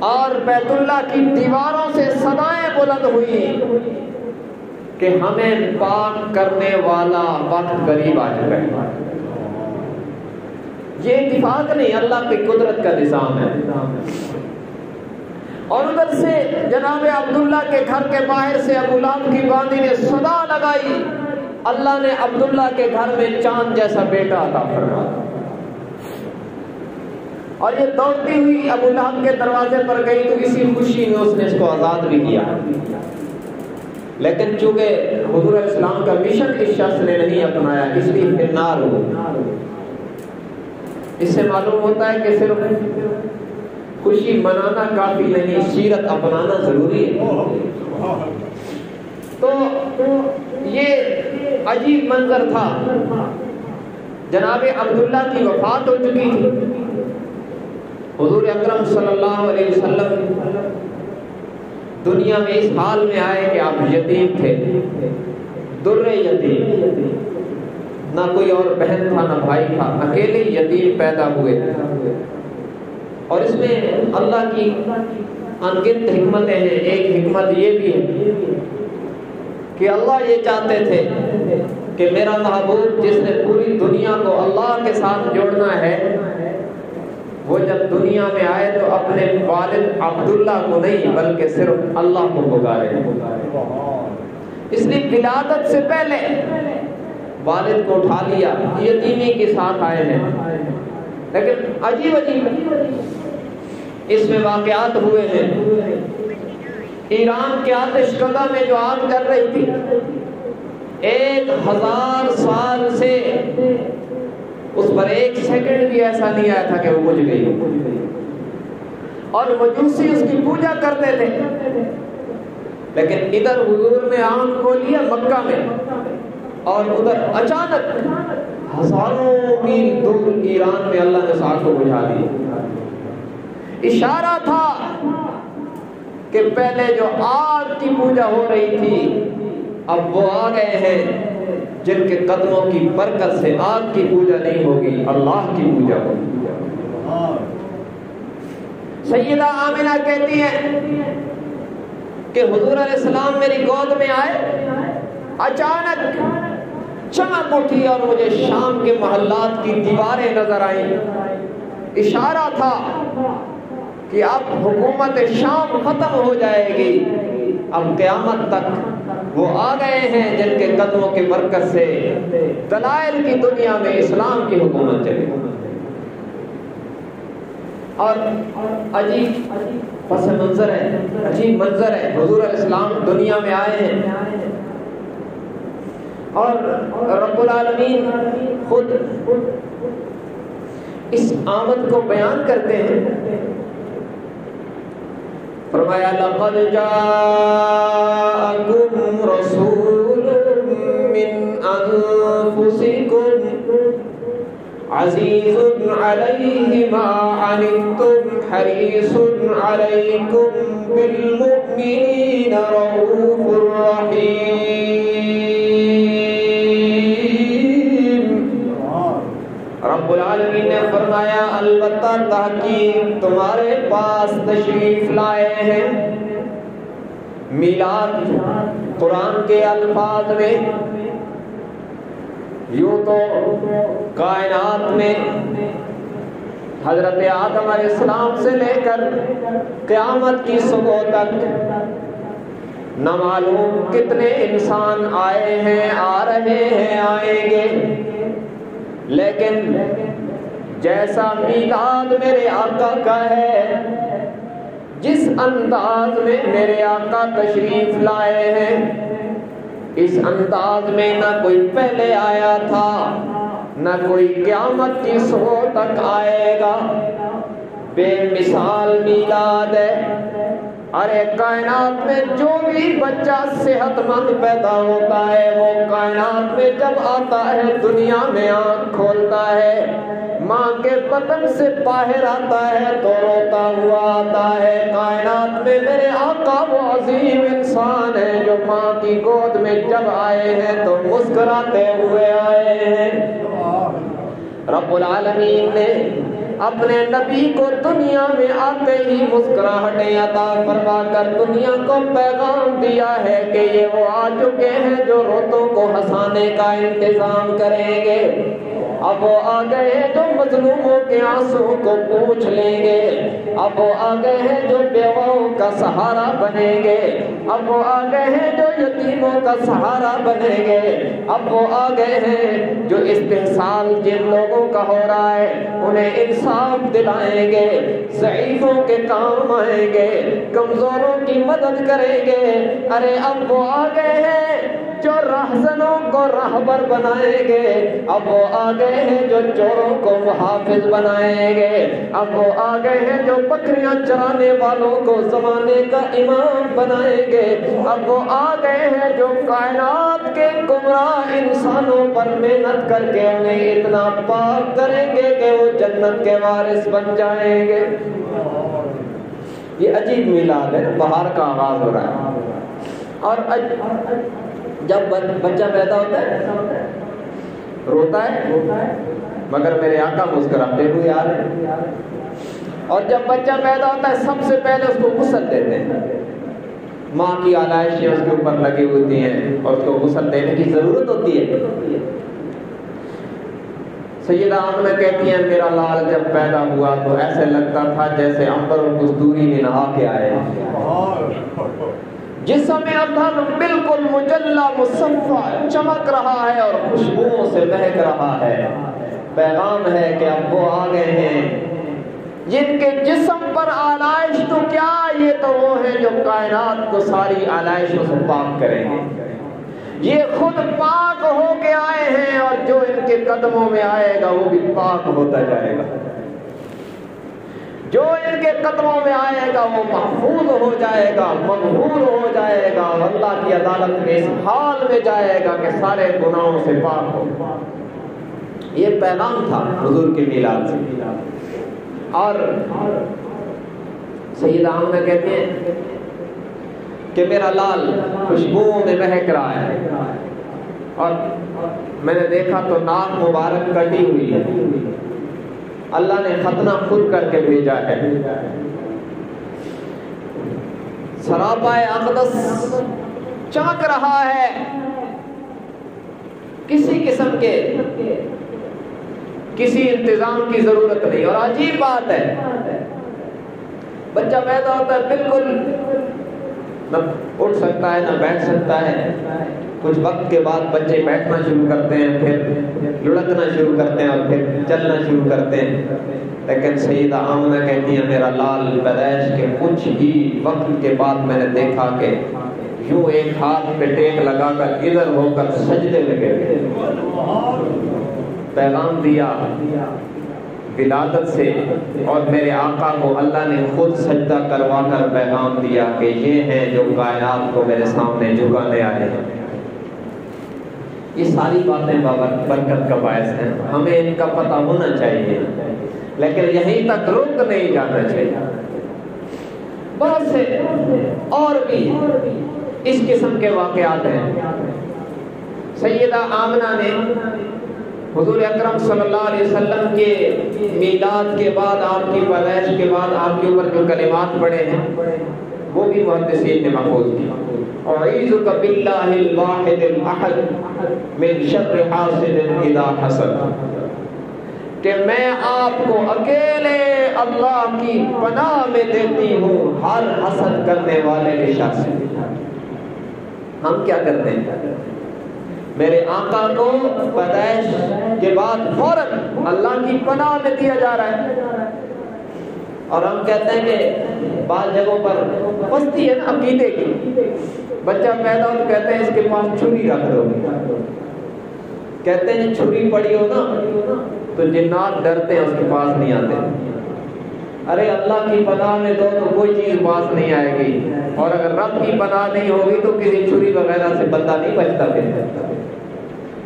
اور بیت اللہ کی دیواروں سے صدائیں بلند ہوئی کہ ہمیں پاک کرنے والا وقت قریب آ چکا ہے۔ یہ اتفاق نہیں، اللہ کی قدرت کا نظام ہے۔ اور ادھر سے جناب عبداللہ کے گھر کے باہر سے ابو لہب کی باندی نے صدا لگائی، اللہ نے عبداللہ کے گھر میں چاند جیسا بیٹا عطا فرمایا، اور یہ دوڑتی ہوئی ابو لہب کے دروازے پر گئی تو اسی خوشی میں اس نے اس کو آزاد بھی کیا، لیکن چونکہ حضور علیہ السلام کا مشن اس شخص نے نہیں اپنایا، اس لیے فنار ہو۔ اس سے معلوم ہوتا ہے کہ صرف خوشی منانا کافی نہیں، سیرت اپنانا ضروری ہے۔ تو یہ عجیب منظر تھا، جناب عبداللہ کی وفات ہو چکی تھی، حضور اکرم صلی اللہ علیہ وسلم دنیا میں اس حال میں آئے کہ آپ یتیم تھے، در یتیم، نہ کوئی اور بہن تھا نہ بھائی تھا، اکیلے یتیم پیدا ہوئے، اور اس میں اللہ کی انگنت حکمتیں ہیں۔ ایک حکمت یہ بھی ہے کہ اللہ یہ چاہتے تھے کہ میرا محبوب جس نے پوری دنیا کو اللہ کے ساتھ جوڑنا ہے، وہ جب دنیا میں آئے تو اپنے والد عبداللہ کو نہیں بلکہ صرف اللہ کو پکارے۔ اس لیے ولادت سے پہلے والد کو اٹھا لیا، یتیمی کے ساتھ آئے ہیں، لیکن عجیب اس میں واقعات ہوئے ہیں۔ ایران کے آتش کدہ میں جو آگ جل رہی تھی، 1000 سال سے اس پر ایک سیکنڈ بھی ایسا نہیں آیا تھا کہ وہ بجھ گئی، اور مجوسی اس کی پوجا کرتے تھے، لیکن ادھر حضور نے آنکھ کھولی ہے مکہ میں، اور ادھر اچانک ہزاروں میل دور ایران میں اللہ نے آگ کو بجھا دی۔ اشارہ تھا کہ پہلے جو آگ کی پوجا ہو رہی تھی، اب وہ آ گئے ہیں جن کے قدموں کی برکت سے آگ کی پوجا نہیں ہوگی، اللہ کی پوجا ہوگی۔ سیدہ آمنہ کہتی ہیں کہ حضور علیہ السلام میری گود میں آئے، اچانک چمک اٹھی اور مجھے شام کے محلات کی دیواریں نظر آئیں، اشارہ تھا کہ اب حکومت شام ختم ہو جائے گی، اب قیامت تک وہ آ گئے ہیں جن کے قدموں کی برکت سے دلائل کی دنیا میں اسلام کی حکومت چلے۔ اور عجیب پس منظر ہے، عجیب منظر ہے، حضور علیہ السلام دنیا میں آئے ہیں، اور رب العالمین خود اس آمد کو بیان کرتے ہیں، فرمایا لقد جاءکم رسول من انفسکم عزیز علیہ ما عنتم حریص علیکم بالمؤمنین رؤوف رحیم۔ رب العالمین نے فرمایا البتہ تحقیق تمہارے پاس تشریف لائے ہیں۔ میلاد قرآن کے الفاظ میں یوں تو کائنات میں حضرت آدم علیہ السلام سے لے کر قیامت کی صبح تک نہ معلوم کتنے انسان آئے ہیں، آ رہے ہیں، آئیں گے، لیکن جیسا میلاد میرے آقا کا ہے، جس انداز میں میرے آقا تشریف لائے ہیں، اس انداز میں نہ کوئی پہلے آیا تھا، نہ کوئی قیامت کی صبح تک آئے گا۔ بے مثال میلاد ہے۔ ارے کائنات میں جو بھی بچہ صحت مند پیدا ہوتا ہے، وہ کائنات میں جب آتا ہے دنیا میں آنکھ کھولتا ہے، ماں کے بطن سے باہر آتا ہے تو روتا ہوا آتا ہے۔ کائنات میں میرے آقا وہ عظیم انسان ہے جو ماں کی گود میں جب آئے ہیں تو مسکراتے ہوئے آئے ہیں۔ رب العالمین نے اپنے نبی کو دنیا میں آتے ہی مسکراہٹیں عطا فرما کر دنیا کو پیغام دیا ہے کہ یہ وہ آ چکے ہیں جو روتوں کو ہنسانے کا انتظام کریں گے۔ اب وہ آ گئے ہیں جو مظلوموں کے آنسو کو پوچھ لیں گے، اب وہ آ گئے ہیں جو بیواؤں کا سہارا بنیں گے، اب وہ آ گئے ہیں جو یتیموں کا سہارا بنیں گے، اب وہ آ گئے ہیں جو استحصال جن لوگوں کا ہو رہا ہے انہیں انصاف دلائیں گے، ضعیفوں کے کام آئیں گے، کمزوروں کی مدد کریں گے۔ ارے اب وہ آ گئے ہیں جو راہزنوں کو راہبر بنائیں گے، اب وہ آ گئے ہیں جو چوروں کو محافظ بنائیں گے، اب وہ آ گئے ہیں جو بکریاں چرانے والوں کو زمانے کا امام بنائیں گے، اب وہ آ گئے ہیں جو کائنات کے گمراہ انسانوں پر محنت کر کے انہیں اتنا پاک کریں گے کہ وہ جنت کے وارث بن جائیں گے۔ یہ عجیب میلاد ہے، بہار کا آغاز ہو رہا ہے، اور جب بچہ پیدا ہوتا ہے روتا ہے، مگر میرے آقا مسکراتے ہوئے آ رہے ہیں۔ اور جب بچہ پیدا ہوتا ہے سب سے پہلے اس کو غسل دیتے ہیں، ماں کی آلائشیں اس کے اوپر لگی ہوتی ہیں اور اس کو غسل دینے کی ضرورت ہوتی ہے۔ سیدہ آمنہ کہتی ہیں میرا لال جب پیدا ہوا تو ایسے لگتا تھا جیسے عنبر و کستوری میں نہا کے آئے، جسم ادھر بالکل مجلہ مصفہ چمک رہا ہے اور خوشبوؤں سے مہک رہا ہے۔ پیغام ہے کہ اب وہ آ گئے ہیں جن کے جسم پر آلائش تو کیا، یہ تو وہ ہیں جو کائنات کو ساری آلائشوں سے پاک کریں گے۔ یہ خود پاک ہو کے آئے ہیں اور جو ان کے قدموں میں آئے گا وہ بھی پاک ہوتا جائے گا، جو ان کے قدموں میں آئے گا وہ محفوظ ہو جائے گا، مغفور ہو جائے گا، اللہ کی عدالت میں اس حال میں جائے گا کہ سارے گناہوں سے پاک ہو۔ یہ پیغام تھا حضور کے میلاد سے۔ اور سیدہ آمنہ کہتے ہیں کہ میرا لال خوشبوؤں میں مہک رہا ہے، اور میں نے دیکھا تو ناک مبارک کٹی ہوئی ہے، اللہ نے ختنہ خود کر کے بھیجا ہے۔ سراپائے اقدس چمک رہا ہے، کسی قسم کے کسی انتظام کی ضرورت نہیں۔ اور عجیب بات ہے، بچہ پیدا ہوتا ہے بالکل نہ اٹھ سکتا ہے نہ بیٹھ سکتا ہے، کچھ وقت کے بعد بچے بیٹھنا شروع کرتے ہیں، پھر لڑکنا شروع کرتے ہیں اور پھر چلنا شروع کرتے ہیں۔ لیکن سیدہ آمنہ کہتی ہیں میرا لال پیدائش کے کچھ ہی وقت کے بعد میں نے دیکھا کہ یوں ایک ہاتھ پہ ٹیک لگا کر ادھر ہو کر سجدے لگے، پیغام دیا ولادت سے، اور میرے آقا کو اللہ نے خود سجدہ کروا کر پیغام دیا کہ یہ ہیں جو کائنات کو میرے سامنے جھکانے آئے ہیں۔ یہ ساری باتیں برکت کا باعث ہیں، ہمیں ان کا پتہ ہونا چاہیے، لیکن یہیں تک رک نہیں جانا چاہیے۔ بہت سے اور بھی اس قسم کے واقعات ہیں۔ سیدہ آمنہ نے حضور اکرم صلی اللہ علیہ وسلم کے میلاد کے بعد، آپ کی پیدائش کے بعد آپ کے اوپر جو کلمات پڑھے ہیں وہ بھی محدثین نے محفوظ کیا۔ اعوذ باللہ الواحد الاحد من شر حاسد اذا حسد، کہ میں آپ کو اکیلے اللہ کی پناہ میں دیتی ہوں ہر حسد کرنے والے کے شر سے۔ ہم کیا کرتے ہیں؟ میرے آقا کو پیدائش کے بعد فوراً اللہ کی پناہ میں دیا جا رہا ہے، اور ہم کہتے ہیں کہ بعض جگہوں پر پستی ہے نا عقیدے کی، بچہ پیدا ہو تو کہتے ہیں اس کے پاس چھری رکھ دو، کہتے ہیں چھری پڑی ہو نا تو جنات ڈرتے ہیں، اس کے پاس نہیں آتے۔ ارے اللہ کی پناہ میں دو تو کوئی چیز پاس نہیں آئے گی، اور اگر رب کی پناہ نہیں ہوگی تو کسی چھری وغیرہ سے بندہ نہیں بچتا۔ پھر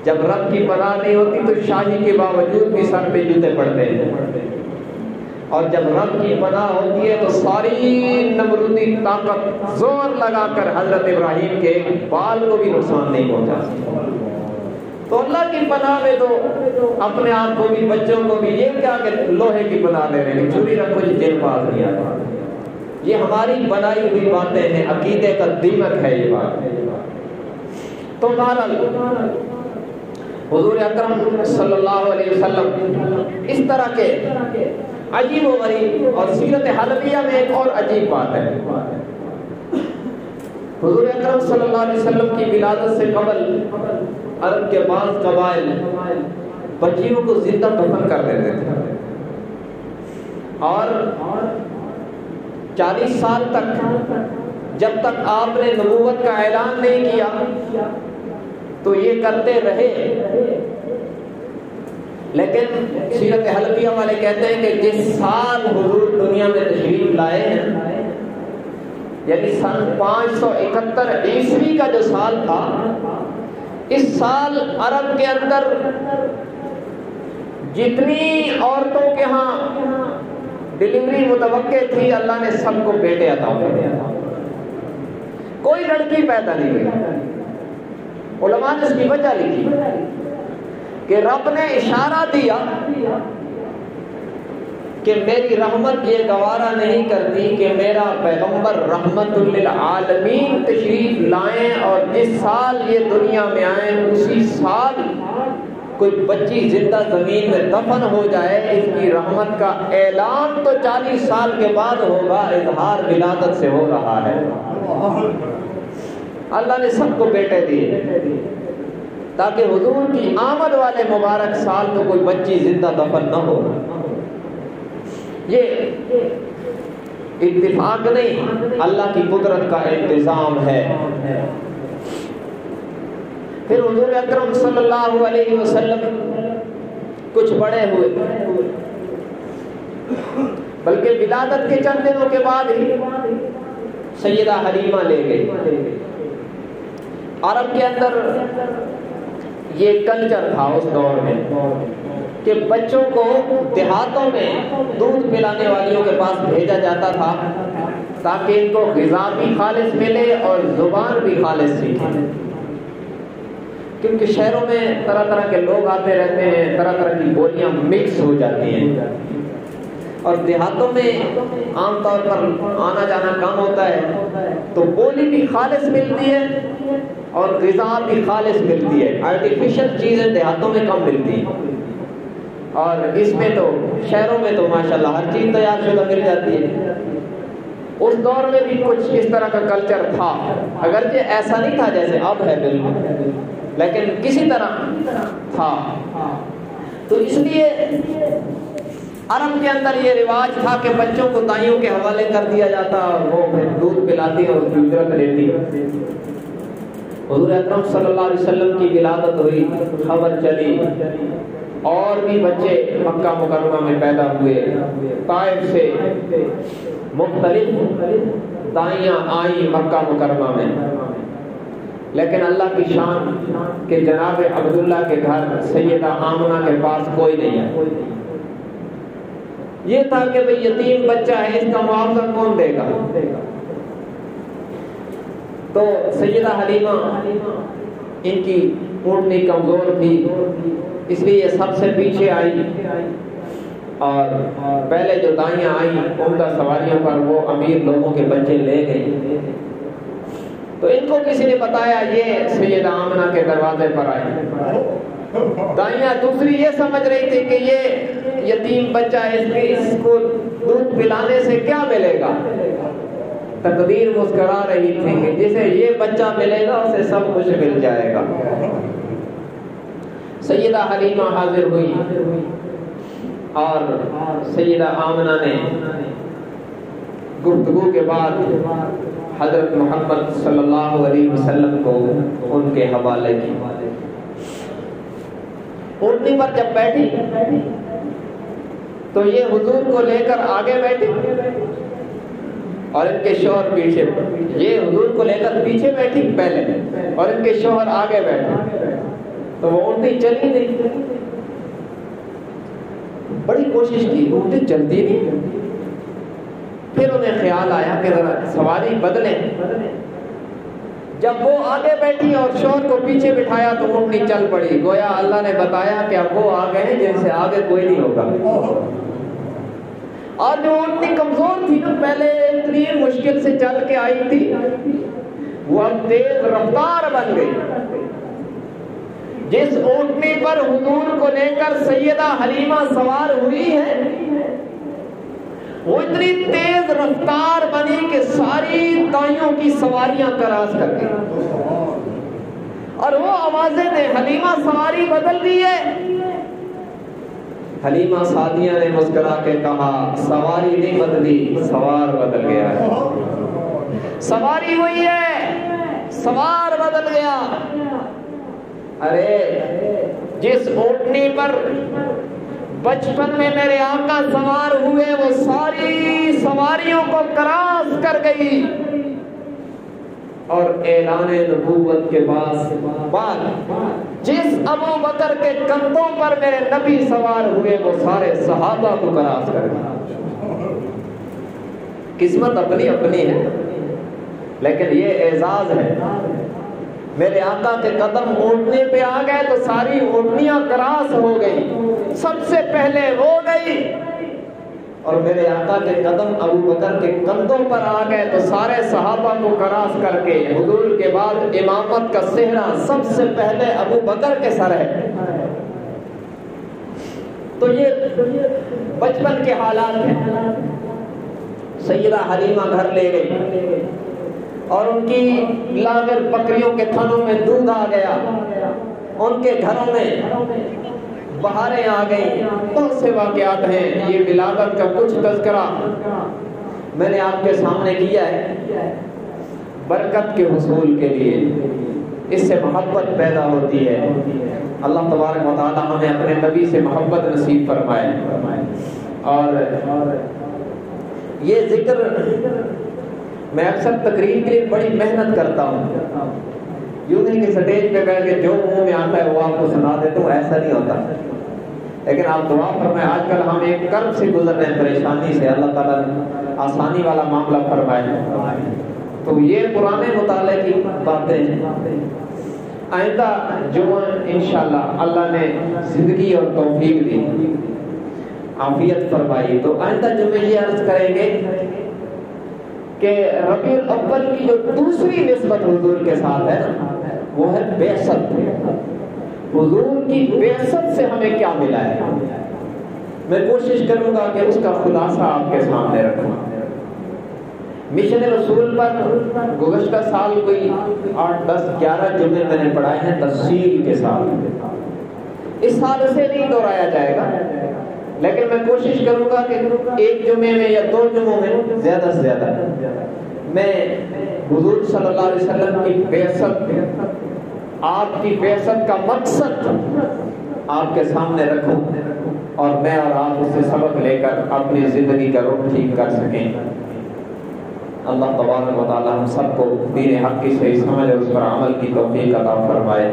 جب رب کی پناہ نہیں ہوتی تو شاہی کے باوجود بھی سر پہ جوتے پڑتے ہیں، اور جب رب کی پناہ ہوتی ہے تو ساری نمرودی طاقت زور لگا کر حضرت ابراہیم کے بال کو بھی نقصان نہیں پہنچا سکتی۔ تو اللہ کی پناہ میں تو اپنے آپ کو بھی بچوں کو بھی، یہ کیا کہ لوہے کی پناہ دے رہے ہیں، چھری رکھو جی دل پاس نہیں آتا، یہ ہماری بنائی ہوئی باتیں ہیں، عقیدے کا دیمک ہے یہ بات۔ تو بہرحال حضور اکرم صلی اللہ علیہ وسلم اس طرح کے عجیب و غریب، اور سیرت حلبیہ میں ایک اور عجیب بات ہے، حضور اکرم صلی اللہ علیہ وسلم کی ولادت سے قبل عرب کے بعض قبائل بچیوں کو زندہ دفن کر دیتے تھے، اور 40 سال تک جب تک آپ نے نبوت کا اعلان نہیں کیا تو یہ کرتے رہے۔ لیکن سیرت حلبیہ والے کہتے ہیں کہ جس سال حضور دنیا میں تشریف لائے ہیں، یعنی سن 571 عیسوی کا جو سال تھا، اس سال عرب کے اندر جتنی عورتوں کے ہاں ڈیلیوری متوقع تھی، اللہ نے سب کو بیٹے عطا کر دیا تھا، کوئی لڑکی پیدا نہیں ہوئی۔ علماء نے اس کی وجہ لکھی کہ رب نے اشارہ دیا کہ میری رحمت یہ گوارا نہیں کرتی کہ میرا پیغمبر رحمت للعالمین تشریف لائیں، اور جس سال یہ دنیا میں آئیں اسی سال کوئی بچی زندہ زمین میں دفن ہو جائے۔ اس کی رحمت کا اعلان تو 40 سال کے بعد ہوگا، اظہار ولادت سے ہو رہا ہے۔ اللہ نے سب کو بیٹے دیے تاکہ حضور کی آمد والے مبارک سال میں کوئی بچی زندہ دفن نہ ہو۔ یہ اتفاق نہیں، اللہ کی قدرت کا انتظام ہے۔ پھر حضور اکرم صلی اللہ علیہ وسلم کچھ بڑے ہوئے، بلکہ ولادت کے چند دنوں کے بعد ہی سیدہ حلیمہ لے گئی۔ عرب کے اندر یہ کلچر تھا اس دور میں کہ بچوں کو دیہاتوں میں دودھ پلانے والیوں کے پاس بھیجا جاتا تھا تاکہ ان کو غذا بھی خالص ملے اور زبان بھی خالص سیکھیں، کیونکہ شہروں میں طرح طرح کے لوگ آتے رہتے ہیں، طرح طرح کی بولیاں مکس ہو جاتی ہیں، اور دیہاتوں میں عام طور پر آنا جانا کم ہوتا ہے، تو بولی بھی خالص ملتی ہے اور غذا بھی خالص ملتی ہے۔ آرٹیفیشل چیزیں دیہاتوں میں کم ملتی ہیں، اور اس میں تو شہروں میں تو ماشاءاللہ ہر چیز تیار شدہ مل جاتی ہے۔ اس دور میں بھی کچھ اس طرح کا کلچر تھا، اگرچہ ایسا نہیں تھا جیسے اب ہے بالکل، لیکن کسی طرح تھا۔ تو اس لیے عرب کے اندر یہ رواج تھا کہ بچوں کو دائیوں کے حوالے کر دیا جاتا اور وہ پھر دودھ پلاتی اور اس کی اجرت لیتی۔ حضور اکرم صلی اللہ علیہ وسلم کی ولادت ہوئی، خبر چلی، اور بھی بچے مکہ مکرمہ میں پیدا ہوئے، طائف سے مختلف دائیاں آئیں مکہ مکرمہ میں، لیکن اللہ کی شان کہ جناب عبداللہ کے گھر سیدہ آمنہ کے پاس کوئی نہیں ہے۔ یہ تھا کہ بھئی یتیم بچہ ہے، اس کا معاوضہ کون دے گا؟ تو سیدہ حلیمہ ان کی اونٹنی کمزور تھی، اس لیے یہ سب سے پیچھے آئی، اور پہلے جو دائیاں آئیں ان کا سواریوں پر وہ امیر لوگوں کے بچے لے گئی۔ تو ان کو کسی نے بتایا یہ سیدہ آمنہ کے دروازے پر آئی۔ دائیاں دوسری یہ سمجھ رہی تھی کہ یہ یتیم بچہ ہے، اس کو دودھ پلانے سے کیا ملے گا، تقدیر مسکرا رہی تھی کہ جسے یہ بچہ ملے گا اسے سب کچھ مل جائے گا۔ سیدہ حلیمہ حاضر ہوئی اور سیدہ آمنہ نے گفتگو کے بعد حضرت محمد صلی اللہ علیہ وسلم کو ان کے حوالے کی۔ اونٹنی پر جب بیٹھی تو یہ حضور کو لے کر آگے بیٹھی اور ان کے شوہر پیچھے، یہ حضور کو لے کر پیچھے بیٹھی پہلے اور ان کے شوہر آگے بیٹھے، تو وہ اونٹنی چلی نہیں۔ بڑی کوشش کی، اونٹنی چلتی نہیں۔ پھر انہیں خیال آیا کہ ذرا سواری بدلیں۔ جب وہ آگے بیٹھی اور شوہر کو پیچھے بٹھایا تو اونٹنی چل پڑی۔ گویا اللہ نے بتایا کہ اب وہ آ گئے جن سے آگے کوئی نہیں ہوگا۔ اور جو اونٹنی کمزور تھی نا، پہلے اتنی مشکل سے چل کے آئی تھی، وہ اب تیز رفتار بن گئی۔ جس اونٹنی پر حضور کو لے کر سیدہ حلیمہ سوار ہوئی ہے، وہ اتنی تیز رفتار بنی کہ ساری دائیوں کی سواریاں کراس کر گئی، اور وہ آوازیں دے حلیمہ سواری بدل دی ہے۔ حلیمہ سعدیہ نے مسکرا کے کہا سواری نہیں بدلی، سوار بدل گیا ہے۔ سواری ہوئی ہے، سوار بدل گیا۔ ارے جس اونٹنی پر بچپن میں میرے آقا سوار ہوئے وہ ساری سواریوں کو کراس کر گئی، اور اعلان نبوت کے بعد جس ابو بکر کے کندھوں پر میرے نبی سوار ہوئے وہ سارے صحابہ کو کراس کر گئی۔ قسمت اپنی اپنی ہے، لیکن یہ اعزاز ہے۔ میرے آقا کے قدم اونٹنے پہ آ گئے تو ساری اونٹنیاں کراس ہو گئی، سب سے پہلے وہ گئی، اور میرے آقا کے قدم ابو بکر کے کندھوں پر آ گئے تو سارے صحابہ کو کراس کر کے حضور کے بعد امامت کا صحرا سب سے پہلے ابو بکر کے سر ہے۔ تو یہ بچپن کے حالات ہیں۔ سیدہ حلیمہ گھر لے گئی اور ان کی لاغر بکریوں کے تھنوں میں دودھ آ گیا، ان کے گھروں میں بہاریں آ گئیں۔ بہت سے واقعات ہیں، یہ ولادت کا کچھ تذکرہ میں نے آپ کے سامنے کیا ہے برکت کے حصول کے لیے۔ اس سے محبت پیدا ہوتی ہے۔ اللہ تبارک و تعالی ہمیں اپنے نبی سے محبت نصیب فرمائے۔ اور یہ ذکر میں اکثر تقریر کے لیے بڑی محنت کرتا ہوں، یوں نہیں کہ سٹیج پہ بیٹھ کے جو منہ میں آتا ہے وہ آپ کو سنا دیتا ہوں، ایسا نہیں ہوتا۔ لیکن آپ دعا فرمائیں، آج کل ہم ایک کرب سے گزر رہے ہیں، پریشانی سے، اللہ تعالیٰ نے آسانی والا معاملہ فرمائے۔ تو یہ پرانے مطالعے کی باتیں ہیں۔ آئندہ جمعہ انشاءاللہ اللہ نے زندگی اور توفیق دی، عافیت فرمائی، تو آئندہ جمعہ یہ عرض کریں گے کہ ربیع الاول کی جو دوسری نسبت حضور کے ساتھ ہے نا، وہ ہے بعثت۔ حضور کی بعثت سے ہمیں کیا ملا ہے، میں کوشش کروں گا کہ اس کا خلاصہ آپ کے سامنے رکھوں۔ مشن رسول پر گزشتہ سال کوئی 8 10 11 جمعے میں نے پڑھائے ہیں تفصیل کے ساتھ، اس سال سے نہیں دہرایا جائے گا، لیکن میں کوشش کروں گا کہ ایک جمعے میں یا 2 جمعوں میں زیادہ سے زیادہ میں حضور صلی اللہ علیہ وسلم کی بعثت، آپ کی بعثت کا مقصد آپ کے سامنے رکھوں، اور میں اور آپ اس سے سبق لے کر اپنی زندگی کا رخ ٹھیک کر سکیں۔ اللہ تبارک و تعالی ہم سب کو دین حق کی صحیح سمجھ اور اس پر عمل کی توفیق عطا فرمائے۔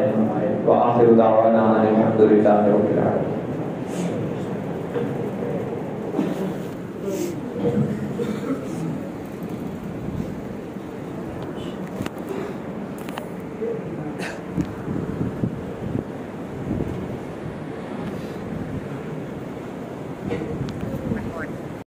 وآخر دعوانا الحمد للہ رب العالمین۔